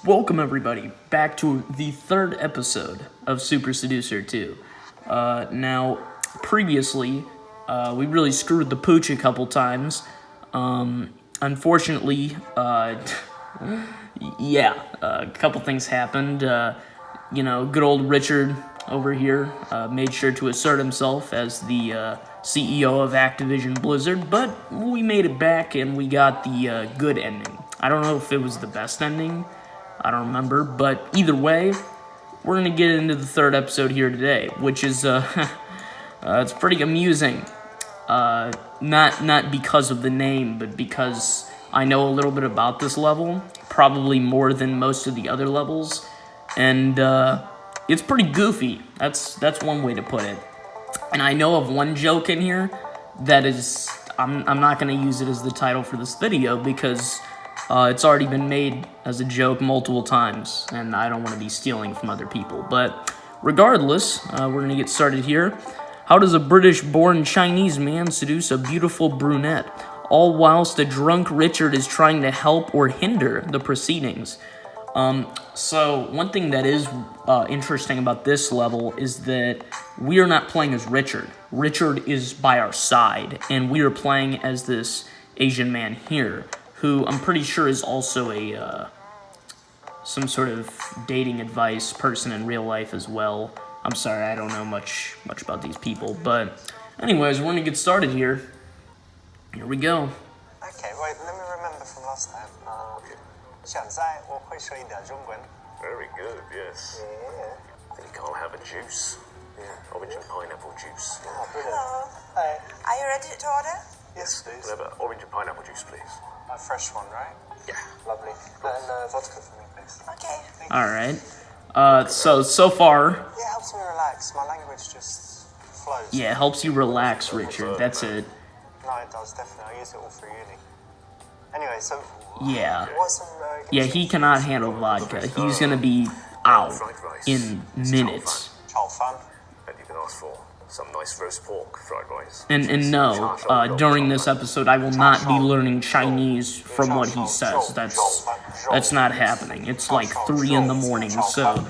Welcome everybody back to the third episode of Super Seducer 2. Now, previously, we really screwed the pooch a couple times. Unfortunately, a couple things happened. Good old Richard over here made sure to assert himself as the CEO of Activision Blizzard, but we made it back and we got the good ending. I don't know if it was the best ending. I don't remember, but either way, we're gonna get into the third episode here today, which is it's pretty amusing. Not because of the name, but because I know a little bit about this level, probably more than most of the other levels, and it's pretty goofy. That's one way to put it. And I know of one joke in here that is I'm not gonna use it as the title for this video because it's already been made as a joke multiple times, and I don't want to be stealing from other people. But regardless, we're going to get started here. How does a British-born Chinese man seduce a beautiful brunette, all whilst a drunk Richard is trying to help or hinder the proceedings? So one thing that is interesting about this level is that we are not playing as Richard. Richard is by our side, and we are playing as this Asian man here, who I'm pretty sure is also a some sort of dating advice person in real life as well. I'm sorry, I don't know much about these people, but anyways, we're gonna get started here. Here we go. Okay, wait, let me remember from last time. 想在我会说一点中文。 Very good, yes. Yeah. Then you can't have a juice. Yeah. Orange and pineapple juice. Oh, brilliant. Hello. Hey. Are you ready to order? Yes, please. We'll have an orange and pineapple juice, please. A fresh one, right? Yeah. Lovely. And vodka for me, please. Okay. All right. So far, Yeah, it helps me relax. My language just flows. yeah, it helps you relax, Richard. That's it. No, it does, definitely. I use it all through uni. Anyway, so... Yeah. What's some... Yeah, he cannot handle vodka. He's gonna be out in minutes. 炒饭. And you can ask for some nice roast pork fried rice. And no, during this episode, I will not be learning Chinese from what he says. That's not happening. It's like 3 in the morning, so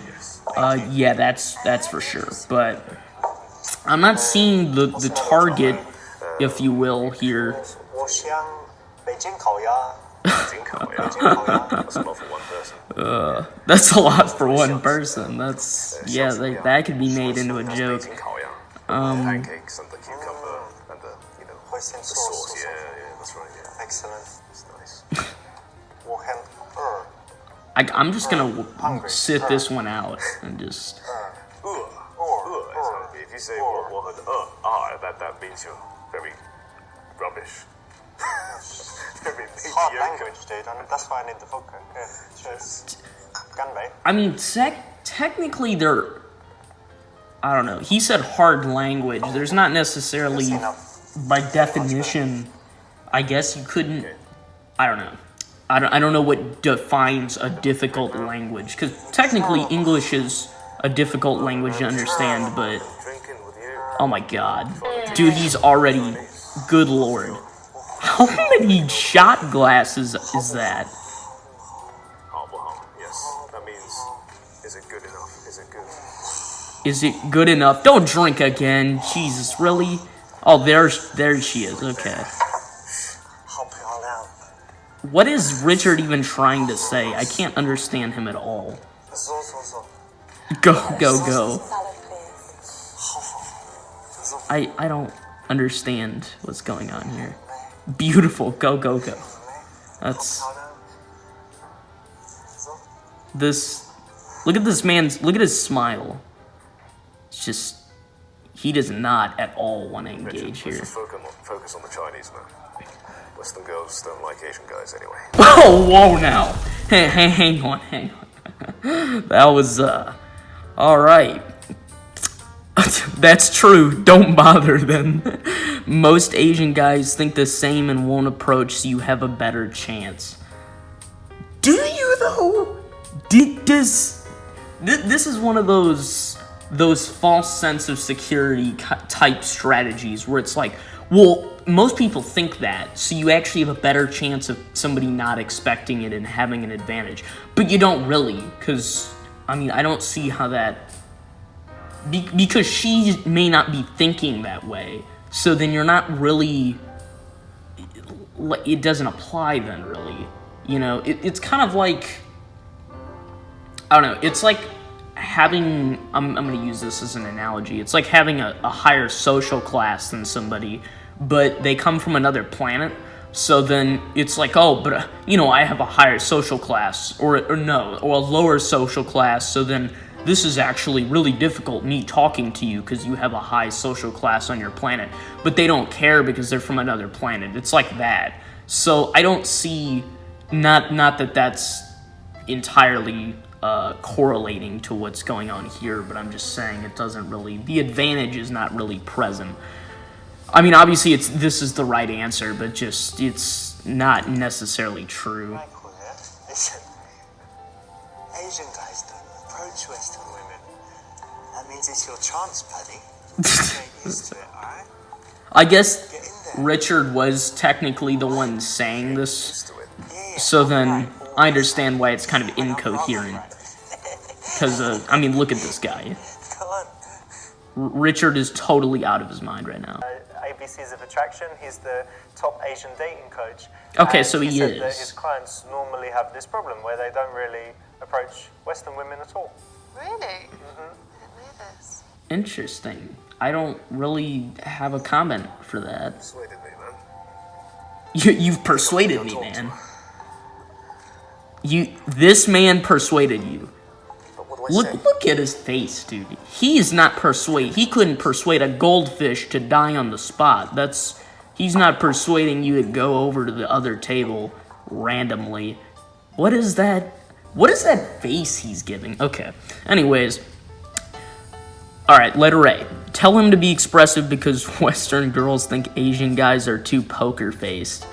yeah, that's for sure. But I'm not seeing the target, if you will, here. 我想北京烤鸭. That's a lot for one person. That's a lot for one person. That's yeah, that could be made into a joke. Pancakes and the cucumber and the, the Hoisin sauce. Yeah, that's right, yeah. Excellent. It's nice. 我很饿. I'm just gonna sit this one out and just. If you say that means you're very rubbish. Very It's hard mediocre. language, dude. I mean, that's why I need the vodka. Yeah, cheers. Ganbei. I mean, technically they're. I don't know. He said hard language. There's not necessarily, by definition. I guess you couldn't. I don't know. I don't know what defines a difficult language, because technically English is a difficult language to understand. But Drinking with you. oh my god, dude, he's already. Good lord, how many shot glasses is that? Yes. That means, is it good enough? Is it good? Is it good enough? Don't drink again. Jesus, really? Oh, there she is. Okay. 好漂亮. What is Richard even trying to say? I can't understand him at all. So. Go. Salad, please. I don't understand what's going on here. Beautiful. Go. That's this. Look at this man's. Look at his smile. It's just. He does not at all want to engage here. Let's just focus on the Chinese man. Western girls don't like Asian guys anyway. Oh, whoa now. Hang on. That was, alright. That's true. Don't bother then. Most Asian guys think the same and won't approach, so you have a better chance. Do you, though? This is one of those false sense of security type strategies where it's like, well, most people think that, so you actually have a better chance of somebody not expecting it and having an advantage. But you don't really, because, I mean, I don't see how that... because she may not be thinking that way, so then you're not really... It doesn't apply then, really. You know, it's kind of like... I don't know, it's like having... I'm going to use this as an analogy. It's like having a higher social class than somebody, but they come from another planet. So then it's like, oh, but, you know, I have a higher social class, or a lower social class, so then this is actually really difficult, me talking to you, because you have a high social class on your planet. But they don't care because they're from another planet. It's like that. So I don't see, not that that's entirely correlating to what's going on here, but I'm just saying it doesn't really, the advantage is not really present. I mean, obviously, this is the right answer, but just, it's not necessarily true. Michael, yeah? Listen, Asian guys don't approach Western women. That means it's your chance, buddy. Get used to it, alright? I guess Get in there. Richard was technically the one saying this, Used to it. Yeah, so then right, I understand why it's kind of incoherent. Because, I mean, look at this guy. Come on. Richard is totally out of his mind right now. ABCs of Attraction. He's the top Asian dating coach. Okay, And so he said that is. his clients normally have this problem where they don't really approach Western women at all. Really? Mm-hmm. I didn't know this. Interesting. I don't really have a comment for that. Persuaded me, man. You've persuaded me, man. This man persuaded you. But what do I say? Look at his face, dude. He's not persuade. He couldn't persuade a goldfish to die on the spot. He's not persuading you to go over to the other table randomly. What is that? What is that face he's giving? Okay. Anyways. Alright, letter A. Tell him to be expressive because Western girls think Asian guys are too poker-faced.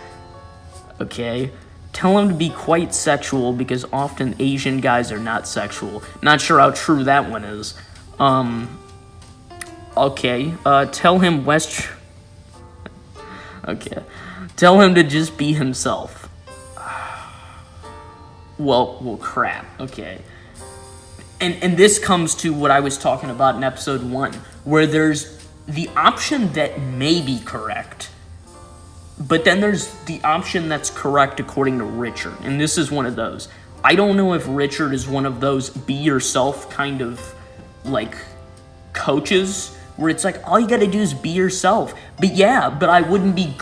Okay. Tell him to be quite sexual because often Asian guys are not sexual. Not sure how true that one is. Okay. Tell him Okay. Tell him to just be himself. Well, crap. Okay. And this comes to what I was talking about in episode 1, where there's the option that may be correct, but then there's the option that's correct according to Richard, and this is one of those. I don't know if Richard is one of those be yourself kind of, like, coaches, where it's like, all you gotta do is be yourself. But yeah, but I wouldn't be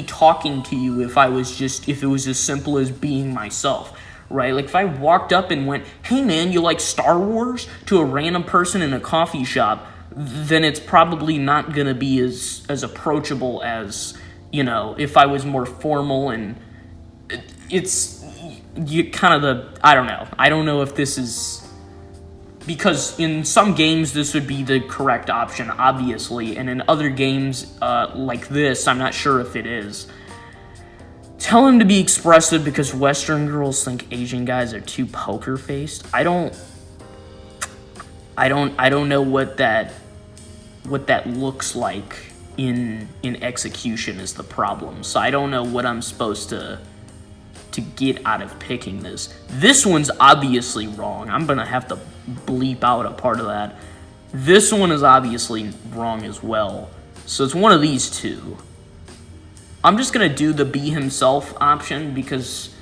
talking to you if it was as simple as being myself. Right? Like, if I walked up and went, hey man, you like Star Wars? To a random person in a coffee shop, then it's probably not gonna be as approachable as, you know, if I was more formal. And it's you kind of I don't know. I don't know if this is, because in some games this would be the correct option, obviously, and in other games like this, I'm not sure if it is. Tell him to be expressive because Western girls think Asian guys are too poker-faced. I don't know what that looks like in execution is the problem. So I don't know what I'm supposed to get out of picking this. This one's obviously wrong. I'm gonna have to bleep out a part of that. This one is obviously wrong as well. So it's one of these two. I'm just gonna do the be himself option because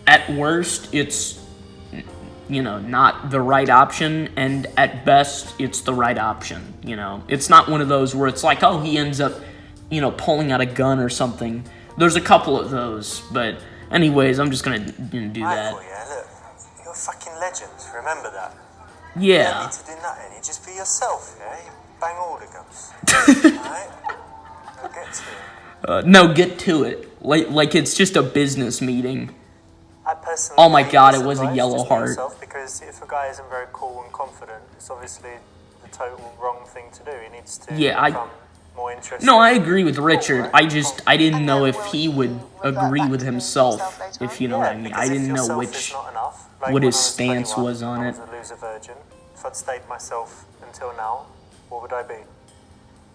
at worst it's, you know, not the right option, and at best it's the right option. You know, it's not one of those where it's like, oh, he ends up, you know, pulling out a gun or something. There's a couple of those, but anyways, I'm just gonna do that. Michael, yeah, look, you're a fucking legend. Remember that. You Yeah. don't need to do nothing. You just be yourself, yeah? You bang all the guns. Alright? Now get to it. No, get to it. Like it's just a business meeting. I personally Oh my hate God, this it was a advice, yellow just be heart. yourself, because if a guy isn't very cool and confident, it's obviously the total wrong thing to do. He needs to become more interesting. No, I agree with Richard. Cool, I didn't know if he would agree with himself, if you know what I mean. because I if didn't know yourself which is not enough, like what when his I was stance 21, was on I it. was a loser virgin. If I'd stayed myself until now, what would I be?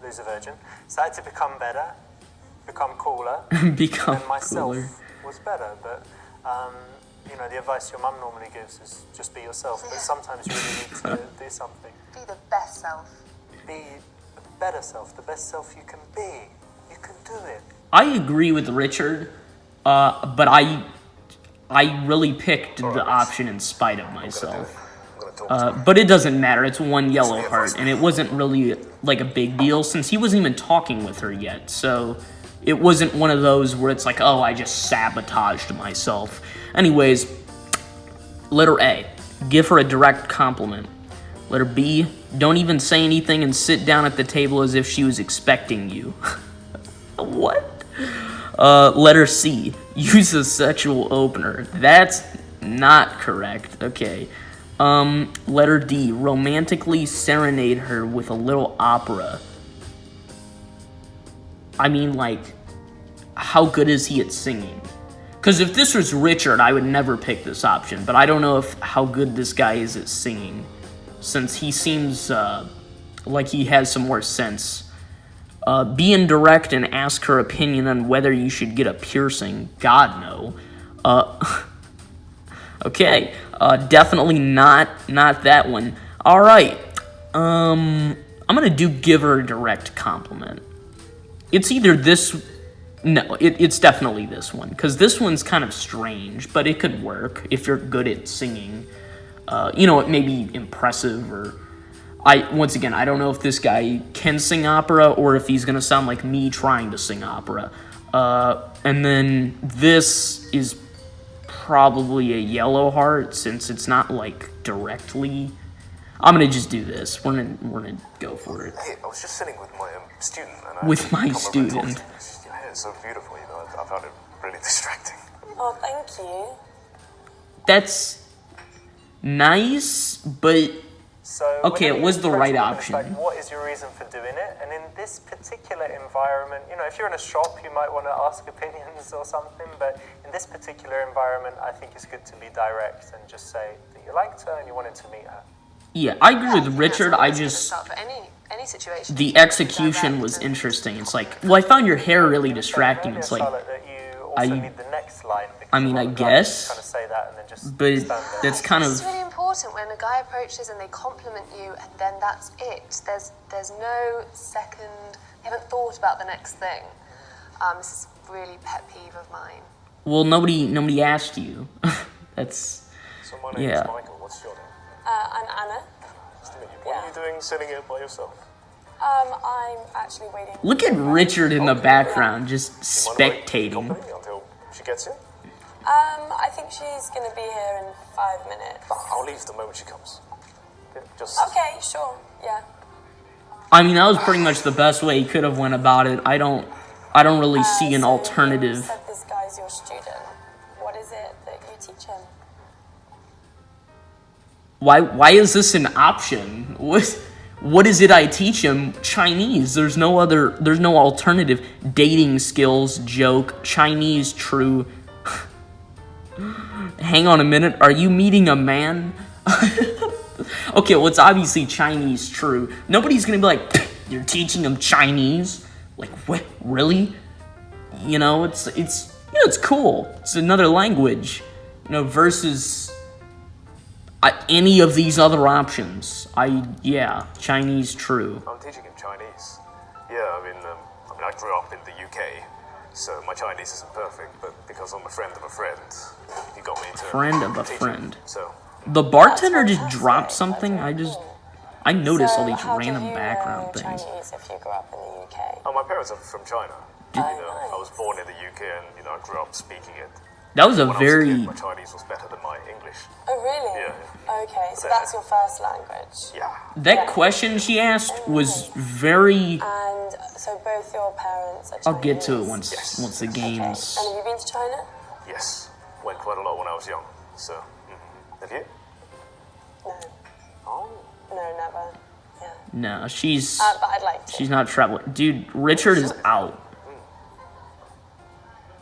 Loser virgin. So I had to become better. become cooler. Become And myself cooler. was better, but you know, the advice your mum normally gives is just be yourself. But sometimes you really need to do something. Be the best self. Be a better self, the best self you can be. You can do it. I agree with Richard, but I really picked the option in spite of myself. I'm gonna talk to But it doesn't matter. It's one yellow heart, and it wasn't really like a big deal since he wasn't even talking with her yet. So it wasn't one of those where it's like, oh, I just sabotaged myself. Anyways, letter A, give her a direct compliment. Letter B, don't even say anything and sit down at the table as if she was expecting you. What? Letter C, use a sexual opener. That's not correct. Okay. Letter D, romantically serenade her with a little opera. I mean, like, how good is he at singing? Because if this was Richard, I would never pick this option. But I don't know how good this guy is at singing, since he seems like he has some more sense. Be indirect and ask her opinion on whether you should get a piercing. God, no. Okay, definitely not that one. All right, I'm gonna give her a direct compliment. It's either this. No, it's definitely this one, because this one's kind of strange, but it could work if you're good at singing. You know, it may be impressive, or once again, I don't know if this guy can sing opera or if he's gonna sound like me trying to sing opera. And then this is probably a yellow heart since it's not like directly. I'm gonna just do this. We're gonna go for it. Hey, I was just sitting with my student, and I With my come over and talk to student. him. Your hair is so beautiful, you know. I found it really distracting. Oh, thank you. That's nice, but So okay, whenever it was you the approach right a woman, it's option. like, what is your reason for doing it? And in this particular environment, you know, if you're in a shop, you might want to ask opinions or something. But in this particular environment, I think it's good to be direct and just say that you liked her and you wanted to meet her. yeah, I agree with Richard. I It's a good just start for any situation. the execution was interesting. It's like, well, I found your hair really distracting. It's like, Charlotte, that you also I- need the next line. because I mean, a I lot of guys guess, kind of say that and then just but stand there. that's kind It's of really important when a guy approaches and they compliment you, and then that's it. There's no second. They haven't thought about the next thing. This is really pet peeve of mine. well, nobody asked you. That's So my name Yeah. is Michael. What's your name? I'm Anna. Nice to meet you. What are you doing sitting here by yourself? I'm actually waiting. look at Richard in the background, just Do you mind if I spectating. accompany until she gets here? I think she's gonna be here in 5 minutes. I'll leave the moment she comes. Yeah, just Okay, sure. Yeah. I mean, that was pretty much the best way he could have went about it. I don't really see an So alternative. You said this guy's your student. What is it that you teach him? Why is this an option? What is it I teach him? Chinese. There's no alternative. Dating skills, joke, Chinese, true. Hang on a minute. Are you meeting a man? Okay, well, it's obviously Chinese, true. Nobody's gonna be like, you're teaching him Chinese? Like, what? Really? You know, it's cool. It's another language. You know, versus any of these other options. Chinese, true. I'm teaching him Chinese. Yeah, I mean, I grew up in the UK, so my Chinese isn't perfect. But because I'm a friend of a friend, he got me to Friend of a teach him. friend. So The bartender That's just dropped fantastic. something. That's I noticed all So these how random do you background know things. Chinese if you grew up in the UK? my parents are from China. You know, nice. I was born in the UK, and I grew up speaking it. That was a When I was a very kid, my Chinese was better than my English. Oh, really? Yeah. Okay, so that's your first language. Yeah. that question she asked was very. And so both your parents are Chinese? I'll get to it once Yes. the Okay. game's. And have you been to China? Yes. Went quite a lot when I was young. So, have you? No. Oh. No, never. Yeah. No, she's But I'd like to. she's not traveling. Dude, Richard is out.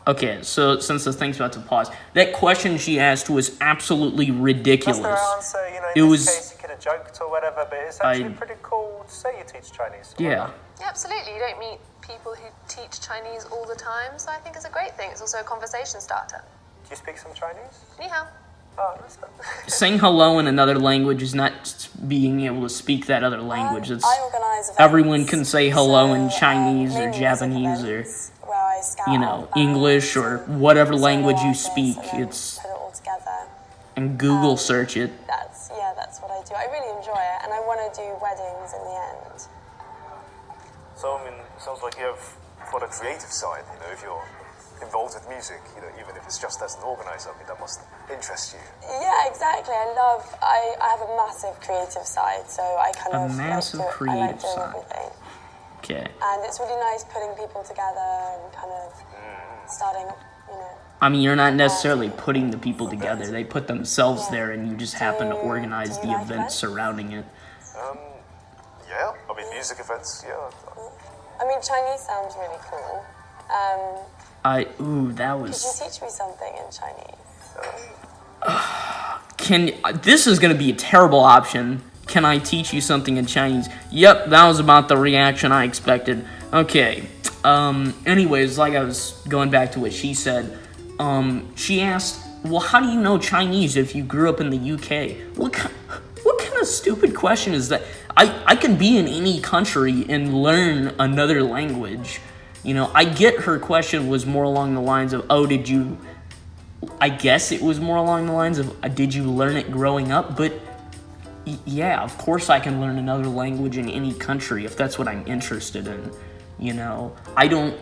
Okay, so since the thing's about to pause, that question she asked was absolutely That's ridiculous. their answer, you know, It in was- this case you could have joked or whatever, but it's actually I- pretty cool to say you teach Chinese. Yeah. Yeah, absolutely. You don't meet people who teach Chinese all the time, so I think it's a great thing. It's also a conversation starter. Do you speak some Chinese? Ni hao. Oh, that's good. Saying hello in another language is not being able to speak that other language. It's I organise events. everyone can say hello in So, Chinese or mainly music Japanese or events where I scout you out know bands English or and whatever solo language you artists speak. and then It's put it all together. and Google search it. That's what I do. I really enjoy it, and I want to do weddings in the end. So, I mean, sounds like you have quite a creative side, you know, if you're involved with music, you know, even if it's just as an organizer, I mean, that must interest you. Yeah, exactly. I have a massive creative side, so I kind A of massive I like creative doing side. everything. Okay. And it's really nice putting people together and kind of starting, you know. I mean, you're not necessarily putting the people together. They put themselves there, and you just happen to organize do the you like events events? surrounding it. Yeah, I mean, music events, yeah. I mean, Chinese sounds really cool. That Could you was. teach me something in Chinese? This is gonna be a terrible option. Can I teach you something in Chinese? Yep, that was about the reaction I expected. Okay. Anyways, like I was going back to what she said. She asked, "Well, how do you know Chinese if you grew up in the UK?" What kind of stupid question is that? I can be in any country and learn another language. You know, I get her question was more along the lines of, "Oh, did you?" I guess it was more along the lines of, "Did you learn it growing up?" But yeah, of course I can learn another language in any country if that's what I'm interested in. You know, I don't.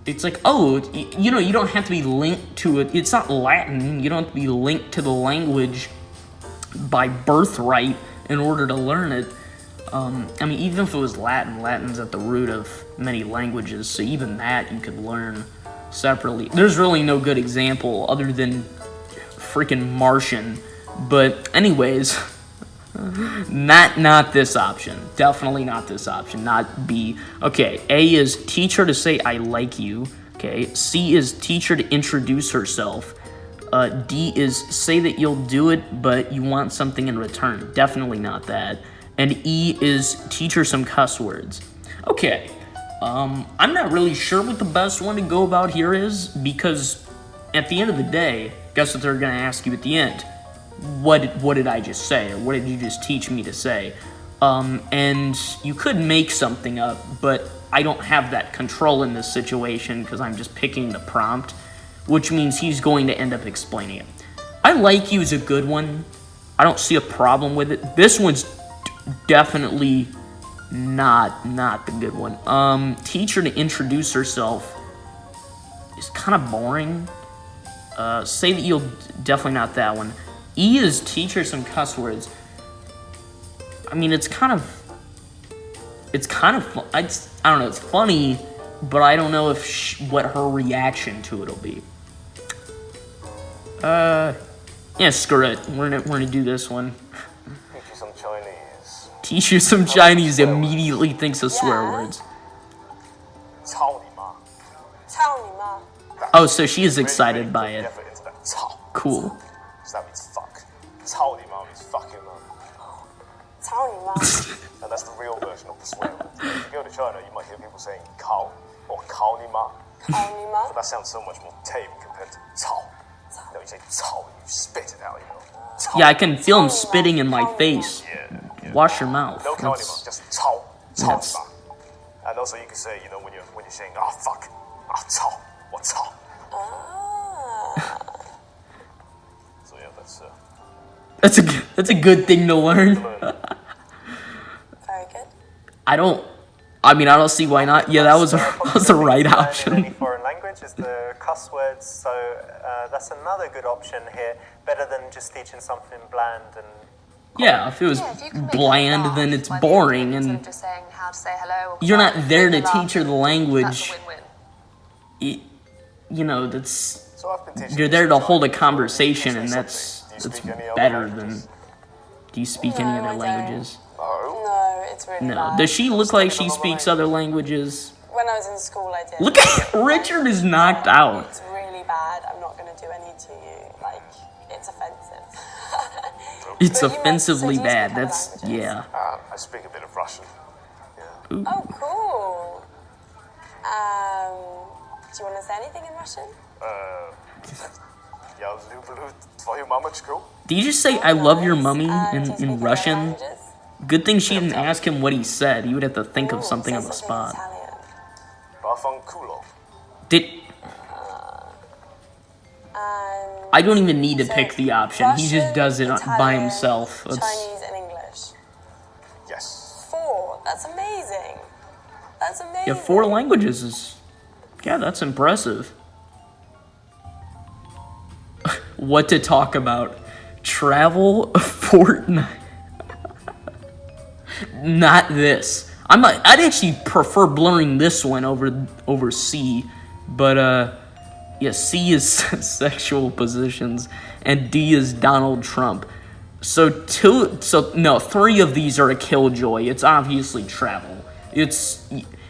It's like, oh, you know, you don't have to be linked to it. It's not Latin. You don't have to be linked to the language by birthright in order to learn it. I mean, even if it was Latin, Latin's at the root of many languages, so even that you could learn separately. There's really no good example other than freaking Martian. But anyways, not this option. Definitely not this option. Not B. Okay, A is teach her to say I like you. Okay, C is teach her to introduce herself. D is say that you'll do it, but you want something in return. Definitely not that. And E is teach her some cuss words. Okay, I'm not really sure what the best one to go about here is, because at the end of the day, guess what they're gonna ask you at the end? What did I just say? Or what did you just teach me to say? And you could make something up, but I don't have that control in this situation because I'm just picking the prompt, which means he's going to end up explaining it. I like you is a good one. I don't see a problem with it. This one's definitely not the good one. Teach her to introduce herself is kind of boring. Say that you'll definitely not that one. E is teach her some cuss words. I mean, it's kind of I don't know, it's funny, but I don't know if what her reaction to it'll be. Yeah, screw it. We're gonna do this one. Teach you some Chinese. Teach you some Chinese. Immediately thinks of swear Yeah. words. 操你妈. 操你妈. Oh, so she is excited by it. Effort into that. 操. Cool. So that means fuck. 操你妈 means fuck your mum. 操你妈. And that's the real version of the swear word. If you go to China, you might hear people saying 靠 or 靠你妈. 操你妈. But that sounds so much more tame compared to 操. No, you say 操, you spit it out, you know. 操. Yeah, I can feel him spitting in my face. Yeah. Wash your mouth. No 靠你 That's- 妈, just 操. 操 that's- 你妈. And also you can say, you know, when you're saying, ah, fuck, ah, 操, or 操. Ah. So yeah, that's a good thing to learn. Very good. I don't see why not. Yeah, that was the right In option. any foreign language is the cuss words, so that's another good option here. Better than just teaching something bland and. Yeah, if it was Yeah, if you can make bland, her then laugh it's by the end of it, boring, instead and of just saying how to say hello. Or you're not goodbye, there to make her teach her the laugh. language. That's a win-win. You know, that's So I've been teaching you're you there some to hold a Chinese. conversation, Do you and say that's something? Do you speak any other better than. languages? Do you speak any No, I other don't. languages? No. No, it's really No. bad. Does she look like she another speaks other languages? When I was in school, I did. Look at Richard is knocked out. It's really bad. I'm not going to do any to you. Like, it's offensive. It's But you offensively so do you bad. speak other That's languages? yeah. I speak a bit of Russian. Yeah. Oh, cool. Do you want to say anything in Russian? Я люблю твою мамочку. Did you just say "I love your mummy" Do you speak in any Russian? languages? Good thing she didn't ask him what he said. He would have to think of Ooh, something say on the something in spot. Italian. Vaffanculo. Did And I don't even need to so pick the option. He just Russian, does it by Italian, himself. Chinese and English. Yes. 4. That's amazing. That's amazing. Yeah, 4 languages is... Yeah, that's impressive. What to talk about? Travel, Fortnite. Not this. I'd actually prefer blurring this one over C, but yeah, C is sexual positions and D is Donald Trump. So 3 of these are a killjoy. It's obviously travel. It's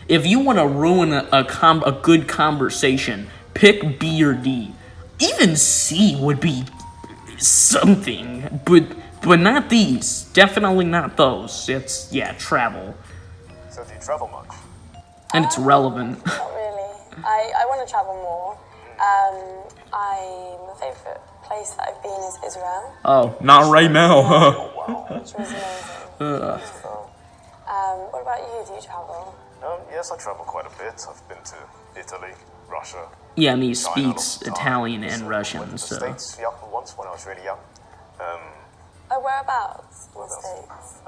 if you want to ruin a good conversation, pick B or D. Even C would be something, but not these. Definitely not those. It's travel, So do you travel much? and it's relevant. Not really. I want to travel more. My favourite place that I've been is Israel, Oh, not right now. which was amazing. Beautiful. What about you? Do you travel? Yes, I travel quite a bit. I've been to Italy, Russia. Yeah, and he China speaks lots of times. Italian I and went Russian, to the so States once when I was really young. Oh, whereabouts? In the States?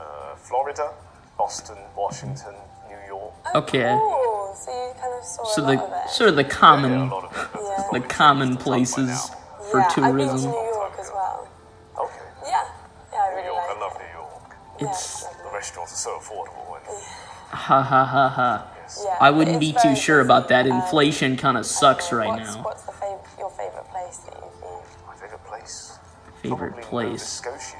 Florida, Boston, Washington, New York. okay. Cool. So you kind of saw So a lot of it. sort of the Yeah, a common lot of it. Yeah. the common places for yeah, I've been to tourism. New York as well. Okay. Yeah. Yeah, I New really York, like I love it. New York. Yeah, It's- lovely. The restaurants are so affordable. And Ha ha ha ha. Yeah, I but wouldn't it's be very too sure about that. busy. Inflation kind of sucks right what's, now. What's your favourite place that you've been? my favorite place. Favorite Probably Nova place. Scotia.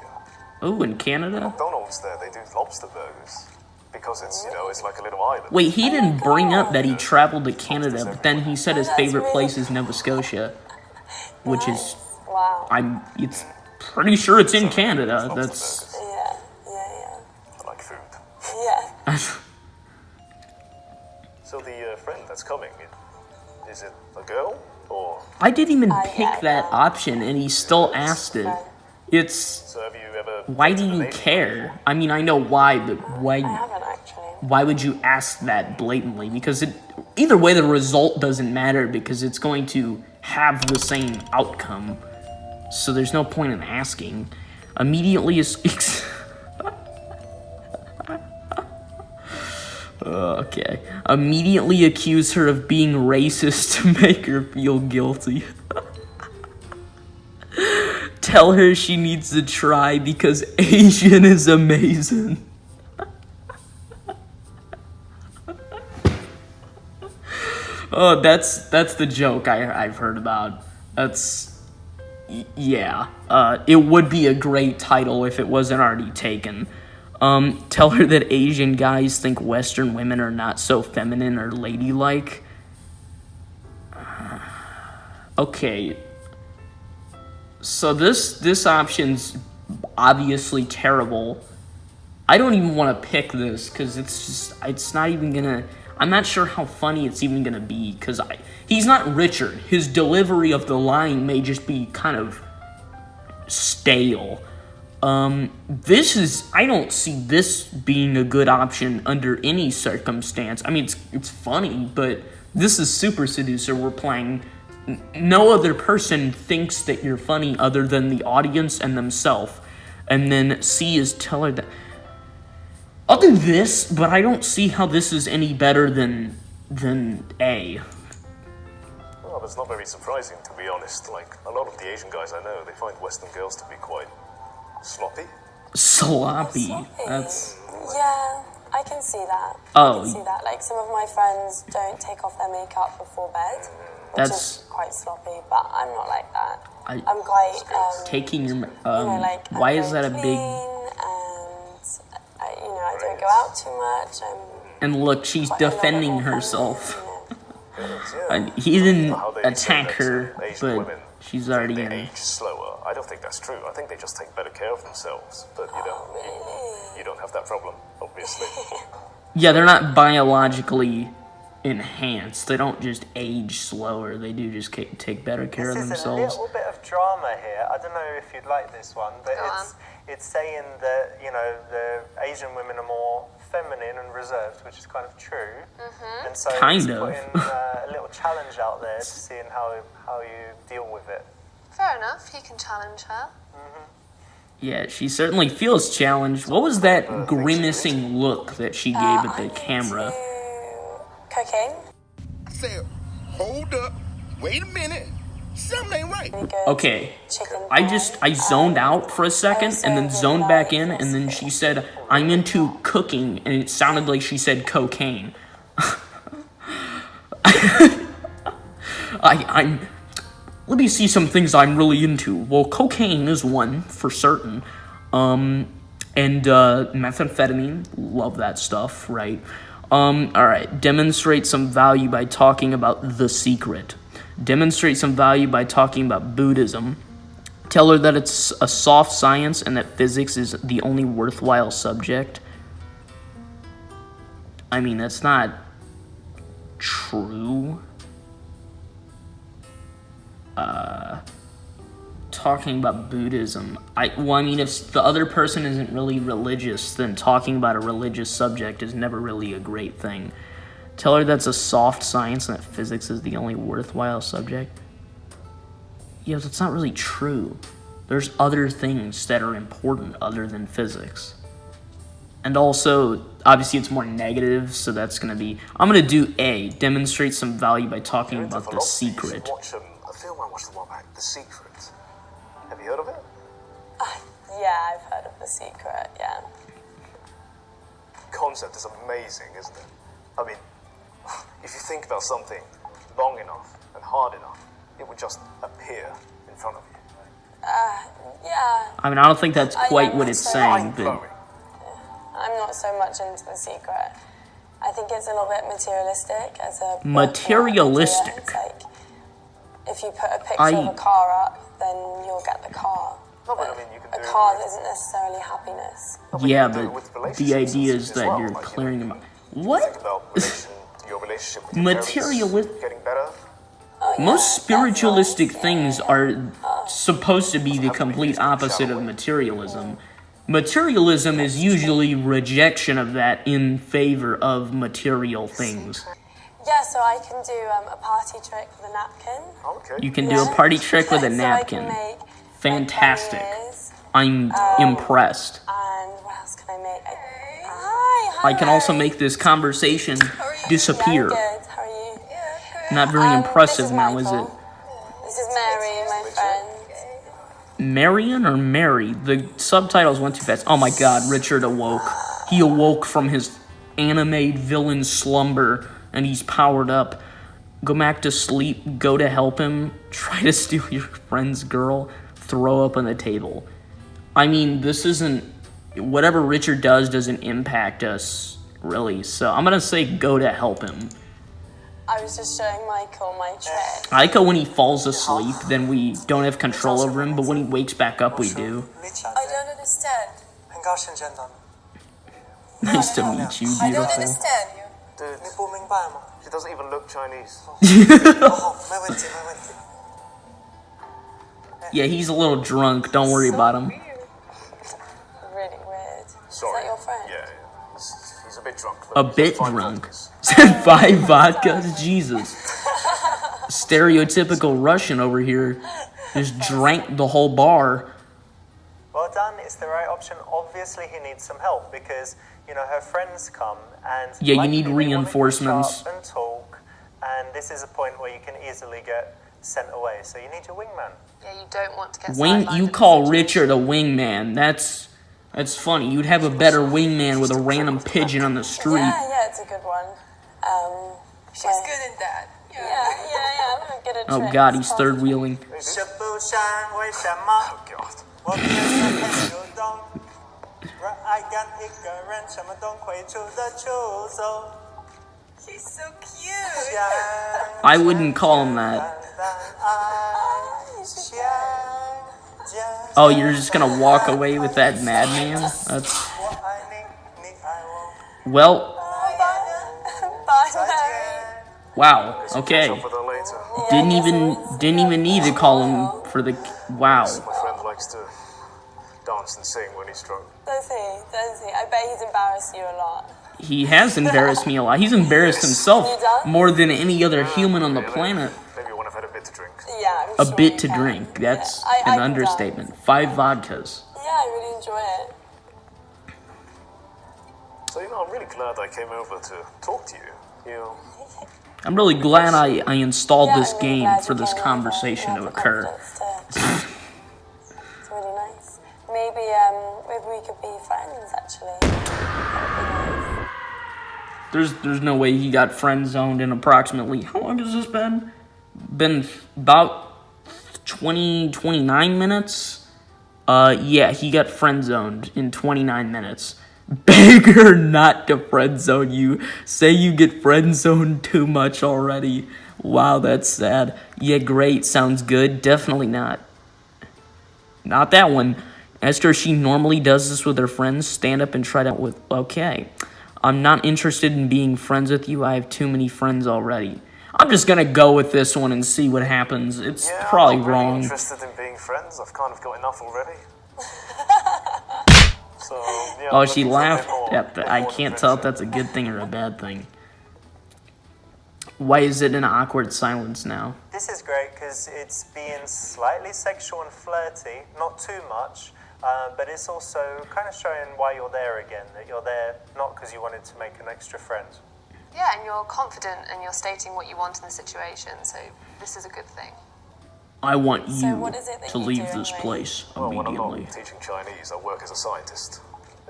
Oh, in Canada? McDonald's there, they do lobster burgers. Because it's, it's like a little island. Wait, he didn't bring up that he traveled to Canada, but then he said his that's favorite really place is Nova Scotia, which is Wow. it's pretty sure it's in Lobster Canada. burgers. That's Yeah. I like food. Yeah. So the friend that's coming, is it a girl or? I didn't even yeah, pick that yeah. option, and he still asked it. It's So have you ever? why been do to the you Navy? care? I mean, I know why, but I why? haven't actually. Why would you ask that blatantly? Because either way, the result doesn't matter because it's going to have the same outcome. So there's no point in asking. Immediately speaks. Okay. Immediately accuse her of being racist to make her feel guilty. Tell her she needs to try because Asian is amazing. Oh, that's the joke I've heard about. Yeah. It would be a great title if it wasn't already taken. Tell her that Asian guys think Western women are not so feminine or ladylike. Okay. So this option's obviously terrible. I don't even want to pick this because it's not even gonna. I'm not sure how funny it's even gonna be because he's not Richard. His delivery of the line may just be kind of stale. I don't see this being a good option under any circumstance. I mean, it's funny, but this is Super Seducer. We're playing. No other person thinks that you're funny other than the audience and themselves. And then C is tell her that. I'll do this, but I don't see how this is any better than A. Well, that's not very surprising, to be honest. Like, a lot of the Asian guys I know, they find Western girls to be quite sloppy. Sloppy. Sloppy. That's. Yeah, I can see that. Oh. I can see that. Like, some of my friends don't take off their makeup before bed, which That's- is quite sloppy, but I'm not like that. I- I'm quite, Taking your. like, I'm why is very that a big. clean, and, I don't go out too much. And look, she's Quite a lot defending more herself. feminine, And he didn't How they say attack that, her, Asian but women she's already they in. age slower. I don't think that's true. I think they just take better care of themselves. But Really? you don't have that problem, obviously. Yeah, they're not biologically enhance. They don't just age slower. They do just take better care of This is a themselves. little bit of drama here. I don't know if you'd like this one, but Go on. it's saying that, you know, the Asian women are more feminine and reserved, which is kind of true. Mm-hmm. And so Kind it's of. putting a little challenge out there to seeing how you deal with it. Fair enough, he can challenge her. Yeah, she certainly feels challenged. What was that grimacing look that she gave at the camera? Cocaine. I said, hold up, wait a minute, something ain't right. Really good Okay, chicken I zoned out for a second and then zoned back in, and then she said, I'm into cooking, and it sounded like she said cocaine. Let me see some things I'm really into. Well, cocaine is one, for certain. And methamphetamine, love that stuff, right? Alright, demonstrate some value by talking about The Secret. Demonstrate some value by talking about Buddhism. Tell her that it's a soft science and that physics is the only worthwhile subject. I mean, that's not true. Talking about Buddhism. I mean, if the other person isn't really religious, then talking about a religious subject is never really a great thing. Tell her that's a soft science and that physics is the only worthwhile subject. Yeah, that's not really true. There's other things that are important other than physics. And also, obviously it's more negative, so that's going to be... I'm going to do A, demonstrate some value by talking You're into about The philosophy, you should Secret. watch a film I watched a while back, The Secret. Have you heard of it? Yeah, I've heard of The Secret, yeah. Concept is amazing, isn't it? I mean, if you think about something long enough and hard enough, it would just appear in front of you. Yeah, I mean, I don't think that's quite what it's saying, Mind-blowing. but... I'm not so much into The Secret. I think it's a little bit materialistic as a... Materialistic? It's like, if you put a picture of a car up, then you'll get the car. No, but I mean, you can A do car it isn't necessarily happiness. Yeah, do it but with the relationships idea is as that well, you're like, you clearing know, them out. Think What? about your relationship with your parents Materialist... getting better. Oh, yeah, Most that's spiritualistic nice, yeah. things are supposed to be the complete opposite of materialism. Materialism is usually rejection of that in favor of material things. Yeah, so I can do a party trick with a napkin. Oh, okay. You can do a party trick with a So napkin. I can make Fantastic. like bunny ears, I'm impressed. and what else can I make? Hi. I can also make this conversation disappear. Yeah, I'm good. How are you? Not very impressive this is now, is it? Michael. This is Mary, my friend. Marion or Mary? The subtitles went too fast. Oh my god, Richard awoke. He awoke from his anime villain slumber, and he's powered up. Go back to sleep, go to help him, try to steal your friend's girl, throw up on the table. I mean, this isn't... Whatever Richard does doesn't impact us, really. So I'm gonna say go to help him. I was just showing Michael my trick. I like how when he falls asleep, then we don't have control over him, but when he wakes back up, we do. I don't understand. 很高兴见到你。 Nice to meet you, beautiful. you. Dude, 你不明白吗？ she doesn't even look Chinese. 哦，没问题，没问题。 Yeah, he's a little drunk. Don't worry about him. Really weird. Sorry. Is that your friend? Yeah. He's a bit drunk. A but bit he's fine drunk. vodkas. Said 5 vodkas? Jesus. Stereotypical Russian over here. Just drank the whole bar. Well done, it's the right option. Obviously, he needs some help because, you know, her friends come and... Yeah, you likely need they wanna catch reinforcements. up and talk, and this is a point where you can easily get sent away. So you need your wingman. Yeah, you don't want to get Wing, sidelined you in the call situation. Richard a wingman. That's funny. You'd have a better wingman with a random pigeon on the street. Yeah, it's a good one. She's good in that. Yeah, I'm good at Oh tricks. god, he's third wheeling. 是不想为什么 God. 我变得很主动，让爱跟一个人什么都会出的出走。 She's so cute. I wouldn't call him that. Oh, you're just gonna walk away with that madman? That's... Well, Bye, Mary. Wow. Catch Okay. up with her later. Didn't even need to call him for the. Wow. My friend likes to dance and sing when he's drunk. Does he? Does he? I bet he's embarrassed you a lot. He has embarrassed me a lot. He's embarrassed himself more than any other human on the planet. Maybe when I've had a bit to drink. Yeah, I'm A sure bit you to can. drink. That's I an can understatement. 5 vodkas. Yeah, I really enjoy it. So, I'm really glad I came over to talk to you. I'm really glad I installed Yeah, this I'm really game glad for you this came over. conversation You to have the occur. confidence to- It's really nice. Maybe we could be friends, actually. That would be nice. There's no way he got friend zoned in approximately, how long has this been? Been about 29 minutes? Yeah, he got friend zoned in 29 minutes. Beg her not to friend zone you. Say you get friend zoned too much already. Wow, that's sad. Yeah, great, sounds good. Definitely not. Not that one. Esther, she normally does this with her friends. Stand up and try to with. Okay. I'm not interested in being friends with you. I have too many friends already. I'm just gonna go with this one and see what happens. It's probably I'm not really wrong. interested in being friends. I've kind of got enough already. So, yeah, Oh, I'm she looking for a bit laughed more- at bit the. I more than can't tell if friendship. that's a good thing or a bad thing. Why is it an awkward silence now? This is great because it's being slightly sexual and flirty, not too much, but it's also kind of showing why you're there again, that you're there not because you wanted to make an extra friend. Yeah, and you're confident and you're stating what you want in the situation, so this is a good thing. I want So you what is it that to you leave do this anyway? place Well, when I'm immediately. not teaching Chinese, I work as a scientist.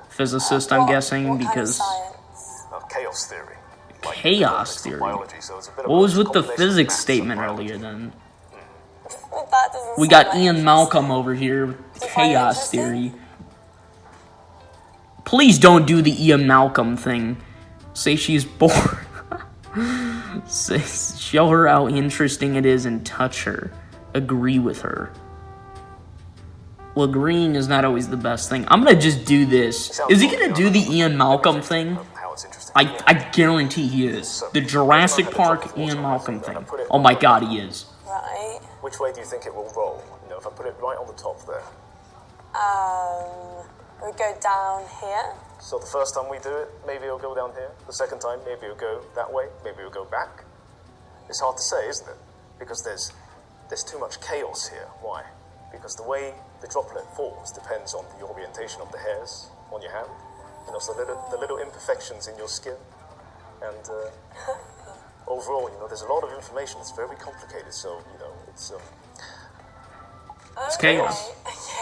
Physicist, I'm guessing, what because kind of science? Chaos theory. Like chaos the theory. biology, so it's a bit of What a was with the combination of physics maths and statement biology. earlier then? Well, that doesn't We sound got like Ian interesting. Malcolm over here with Do you find it chaos interesting? theory. Please don't do the Ian Malcolm thing. Say she's bored. Show her how interesting it is and touch her. Agree with her. Well, agreeing is not always the best thing. I'm gonna just do this. Is he gonna do the Ian Malcolm thing? How it's interesting. I guarantee he is. The Jurassic Park Ian Malcolm thing. Oh my god, he is. Right. Which way do you think it will roll? If I put it right on the top there. We go down here. So the first time we do it, maybe it'll go down here. The second time, maybe it'll go that way. Maybe it'll go back. It's hard to say, isn't it? Because there's too much chaos here. Why? Because the way the droplet falls depends on the orientation of the hairs on your hand, and also the little imperfections in your skin. And overall, there's a lot of information. It's very complicated. So it's It's chaos.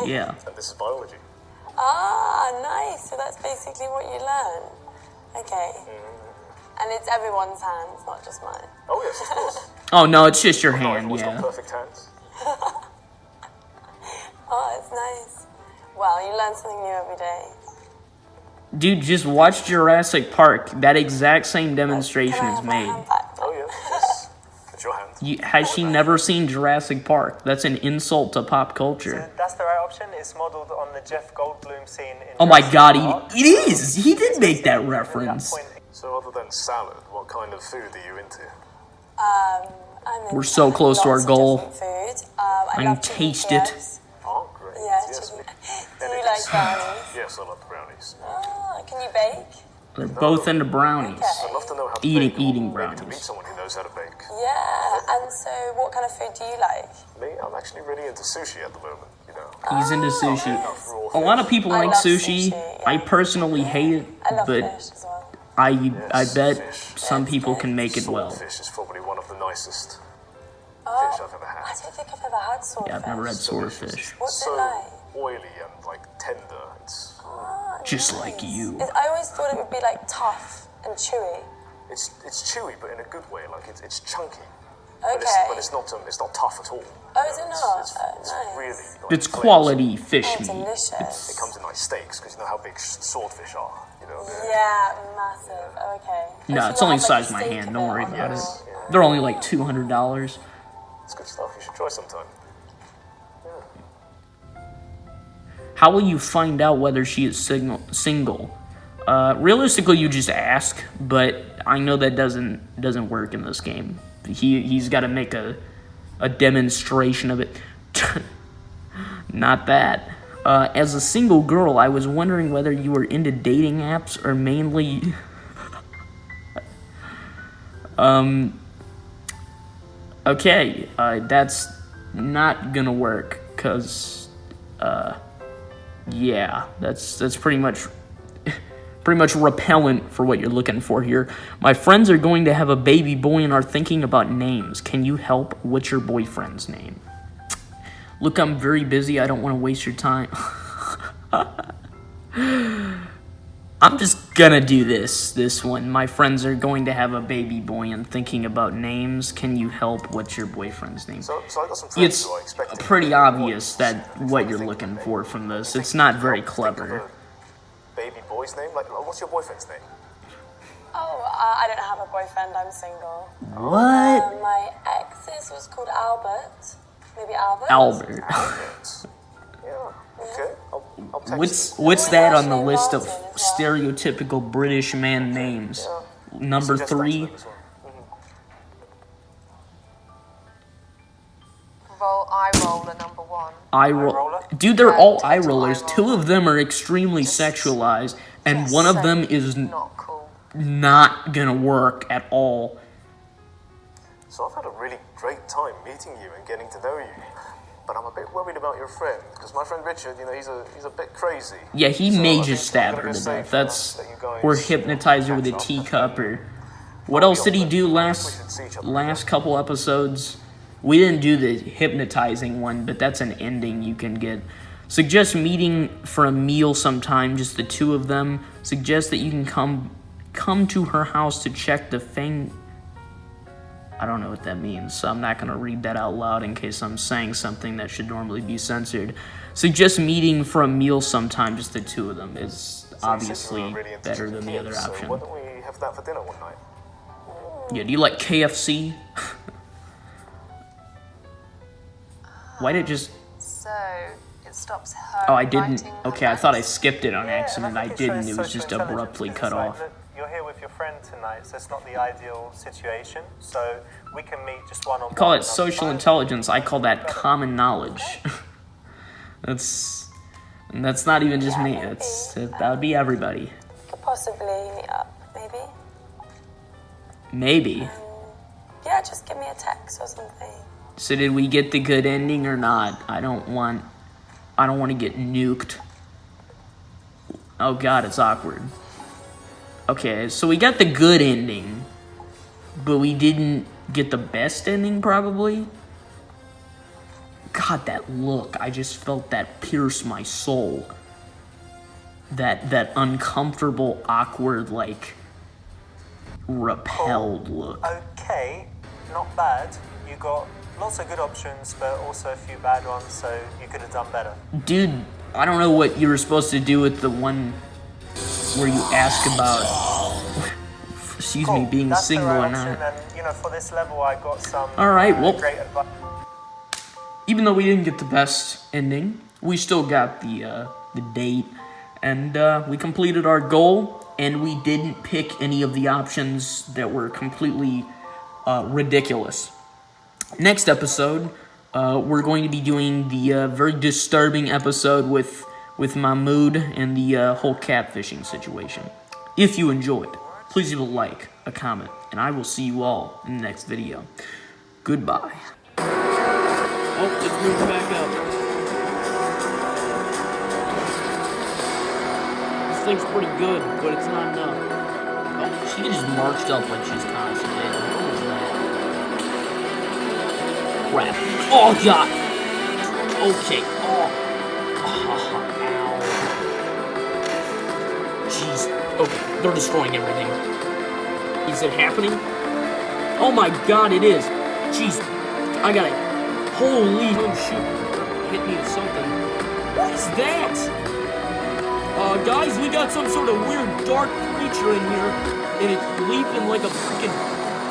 Okay. Yeah. and this is biology. Ah, nice. So that's basically what you learn. Okay. And it's everyone's hands, not just mine. Oh yes, of course. Oh no, it's just your Not hand, everyone's got yeah. perfect hands. Oh, it's nice. Well, you learn something new every day. Dude, just watch Jurassic Park. That exact same demonstration Can I is have my made. hand back? Oh yes. It's your hand. Has she never seen Jurassic Park? That's an insult to pop culture. So that's the right option. It's modelled on the Jeff Goldblum scene in Oh my Jurassic god, Park. it is! He did make that At reference. point, So other than salad, what kind of food are you into? I'm We're so close to our lots of goal. different food. I I love can chicken taste it. Kiev. Oh, great. Yeah, Yes. chicken. Do And you it like is. brownies? Yes, I love the brownies. Oh, can you bake? They're both into brownies. I'd love to know how to Eating- bake. or eating maybe brownies. to meet someone who knows how to bake. Yeah, and so what kind of food do you like? Me, I'm actually really into sushi at the moment. He's into sushi. Raw A lot of people I like love sushi, sushi. yeah. I personally hate it, I love but fish as well. I Yes, bet fish. some people can make it well. Swordfish is probably one of the nicest Oh, fish I've ever I had. don't think I've ever had swordfish. Yeah, I've never had swordfish. What's so it like? oily and tender. It's Just like you. I always thought it would be like tough and chewy. it's chewy, but in a good way. Like it's chunky. Okay. But it's not tough at all. Oh, is it not? It's Oh, nice. really. It's flavors. quality fish Oh, meat. delicious. It comes in like steaks because you know how big swordfish are. Yeah, massive. Oh, okay. No, So it's you only have, size like, my a steak hand. of Don't it worry on about it. your- They're only like $200. It's good stuff. You should try sometime. How will you find out whether she is single? Realistically, you just ask, but I know that doesn't work in this game. He's got to make a demonstration of it. Not that. As a single girl, I was wondering whether you were into dating apps or mainly... Okay, that's not gonna work, cause, yeah, that's pretty much repellent for what you're looking for here. My friends are going to have a baby boy and are thinking about names. Can you help? What's your boyfriend's name? Look, I'm very busy. I don't want to waste your time. I'm just gonna do this one. My friends are going to have a baby boy and thinking about names. Can you help? What's your boyfriend's name? So I got some friends It's who are expecting pretty obvious that boys. what you're looking for from this. It's not very clever. Baby boy's name? Like, what's your boyfriend's name? Oh, I don't have a boyfriend. I'm single. What? My ex's was called Albert. Maybe Albert? Albert. Yeah. Okay. I'll text What's you. that on the list of stereotypical British man names? Number Suggest that to 3. them as well. Eye roller number 1. Eye roll. Dude, they're all eye rollers. 2 of them are extremely sexualized, and one of them is Not cool. not gonna work at all. So I've had a really great time meeting you and getting to know you. But I'm a bit worried about your friend, because my friend Richard, he's a bit crazy. Yeah, he So may I just think I'm stab gonna her go to safe death. That's that you guys or hypnotize her with a catch up. teacup or what else did he do last couple episodes? We didn't do the hypnotizing one, but that's an ending you can get. Suggest meeting for a meal sometime, just the 2 of them. Suggest that you can come to her house to check the thing. I don't know what that means, so I'm not going to read that out loud in case I'm saying something that should normally be censored. Suggest meeting for a meal sometime, just the 2 of them is obviously really into better than the kids, other so option. why don't we have that for dinner one night? Yeah, do you like KFC? Why did it just... So, it stops her. Oh, I didn't... inviting her Okay, I thought I friends. skipped it on accident. I think it didn't. shows It was social just intelligence, abruptly because cut it's like, off. look, you're here with your friend tonight, so it's not the ideal situation. So we can meet just one-on-one. Call it and I'm social fine. intelligence. I call that common knowledge. That's not even just me. That would be everybody. Could possibly meet up, maybe. Maybe. Yeah, just give me a text or something. So did we get the good ending or not? I don't want to get nuked. Oh god, it's awkward. Okay, so we got the good ending, but we didn't get the best ending, probably? God, that look, I just felt that pierce my soul. That uncomfortable, awkward, like, repelled look. Okay, not bad. You got lots of good options, but also a few bad ones, so you could have done better. Dude, I don't know what you were supposed to do with the one where you ask about, excuse me, being That's the single right or option, not. and for this level, I got some Alright, well, great advice. even though we didn't get the best ending, we still got the date, and we completed our goal, and we didn't pick any of the options that were completely ridiculous. Next episode, we're going to be doing the very disturbing episode with Mahmoud and the whole catfishing situation. If you enjoyed, please leave a like, a comment, and I will see you all in the next video. Goodbye. Oh, let's move back up. This thing's pretty good, but it's not enough. Oh, she just marched up like she's constipated. What was that? Crap. Oh, God. Okay. Oh. Ow. Jeez. Okay, they're destroying everything. Is it happening? Oh my god, it is. Jeez. I got it. Holy. Oh, shoot. Hit me with something. What is that? Guys, we got some sort of weird dark creature in here, and it's leaping like a freaking